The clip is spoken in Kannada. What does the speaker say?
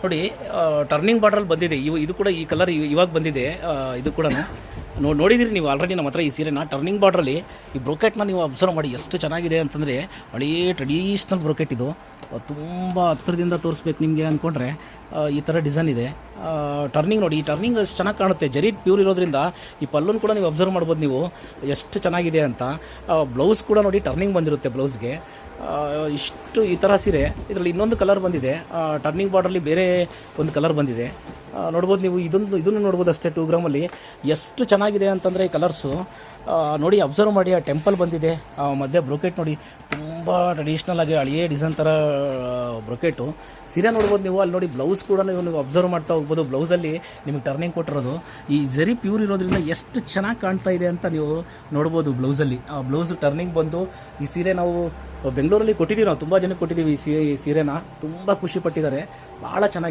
ನೋಡಿ ಟರ್ನಿಂಗ್ ಬಾರ್ಡ್ರಲ್ಲಿ ಬಂದಿದೆ. ಇದು ಕೂಡ ಈ ಕಲರ್ ಇವಾಗ ಬಂದಿದೆ. ಇದು ಕೂಡ ನೋಡಿದಿರಿ ನೀವು ಆಲ್ರೆಡಿ ನಮ್ಮ ಹತ್ರ ಈ ಸೀರೆನ. ಟರ್ನಿಂಗ್ ಬಾರ್ಡ್ರಲ್ಲಿ ಈ ಬ್ರೋಕೆಟ್ನ ನೀವು ಅಬ್ಸರ್ವ್ ಮಾಡಿ ಎಷ್ಟು ಚೆನ್ನಾಗಿದೆ ಅಂತಂದರೆ, ಹಳೇ ಟ್ರೆಡಿಷ್ನಲ್ ಬ್ರೋಕೆಟ್ ಇದು. ತುಂಬ ಹತ್ತಿರದಿಂದ ತೋರಿಸ್ಬೇಕು ನಿಮಗೆ ಅಂದ್ಕೊಂಡ್ರೆ ಈ ಥರ ಡಿಸೈನ್ ಇದೆ. ಟರ್ನಿಂಗ್ ನೋಡಿ, ಈ ಟರ್ನಿಂಗ್ ಎಷ್ಟು ಚೆನ್ನಾಗಿ ಕಾಣುತ್ತೆ. ಜರಿ ಪ್ಯೂರ್ ಇರೋದ್ರಿಂದ ಈ ಪಲ್ಲುನ ಕೂಡ ನೀವು ಅಬ್ಸರ್ವ್ ಮಾಡ್ಬೋದು ನೀವು ಎಷ್ಟು ಚೆನ್ನಾಗಿದೆ ಅಂತ. ಬ್ಲೌಸ್ ಕೂಡ ನೋಡಿ ಟರ್ನಿಂಗ್ ಬಂದಿರುತ್ತೆ ಬ್ಲೌಸ್ಗೆ. ಇಷ್ಟು ಈ ಥರ ಸೀರೆ. ಇದರಲ್ಲಿ ಇನ್ನೊಂದು ಕಲರ್ ಬಂದಿದೆ. ಟರ್ನಿಂಗ್ ಬಾರ್ಡ್ರಲ್ಲಿ ಬೇರೆ ಒಂದು ಕಲರ್ ಬಂದಿದೆ. ನೋಡ್ಬೋದು ನೀವು. ಇದನ್ನು ನೋಡ್ಬೋದು ಅಷ್ಟೇ 2 ಗ್ರಾಮಲ್ಲಿ. ಎಷ್ಟು ಚೆನ್ನಾಗಿದೆ ಅಂತಂದರೆ ಈ ಕಲರ್ಸು ನೋಡಿ, ಅಬ್ಸರ್ವ್ ಮಾಡಿ. ಆ ಟೆಂಪಲ್ ಬಂದಿದೆ, ಮಧ್ಯೆ ಬ್ರೋಕೆಟ್ ನೋಡಿ, ತುಂಬ ಟ್ರೆಡಿಷ್ನಲ್ ಆಗಿ ಹಳೆಯ ಡಿಸೈನ್ ಥರ ಬ್ರೋಕೆಟು ಸೀರೆ ನೋಡ್ಬೋದು ನೀವು. ಅಲ್ಲಿ ನೋಡಿ ಬ್ಲೌಸ್ ಕೂಡ ನೀವು ಅಬ್ಸರ್ವ್ ಮಾಡ್ತಾ ಹೋಗ್ಬೋದು. ಬ್ಲೌಸಲ್ಲಿ ನಿಮಗೆ ಟರ್ನಿಂಗ್ ಕೊಟ್ಟಿರೋದು ಈ ಜರಿ ಪ್ಯೂರ್ ಇರೋದ್ರಿಂದ ಎಷ್ಟು ಚೆನ್ನಾಗಿ ಕಾಣ್ತಾ ಇದೆ ಅಂತ ನೀವು ನೋಡ್ಬೋದು ಬ್ಲೌಸಲ್ಲಿ. ಆ ಬ್ಲೌಸ್ ಟರ್ನಿಂಗ್ ಬಂದು ಈ ಸೀರೆ ನಾವು ಬೆಂಗಳೂರಲ್ಲಿ ಕೊಟ್ಟಿದ್ದೀವಿ. ನಾವು ತುಂಬ ಜನಕ್ಕೆ ಕೊಟ್ಟಿದ್ದೀವಿ ಈ ಸೀರೆನ. ತುಂಬ ಖುಷಿ ಪಟ್ಟಿದ್ದಾರೆ. ಭಾಳ ಚೆನ್ನಾಗಿ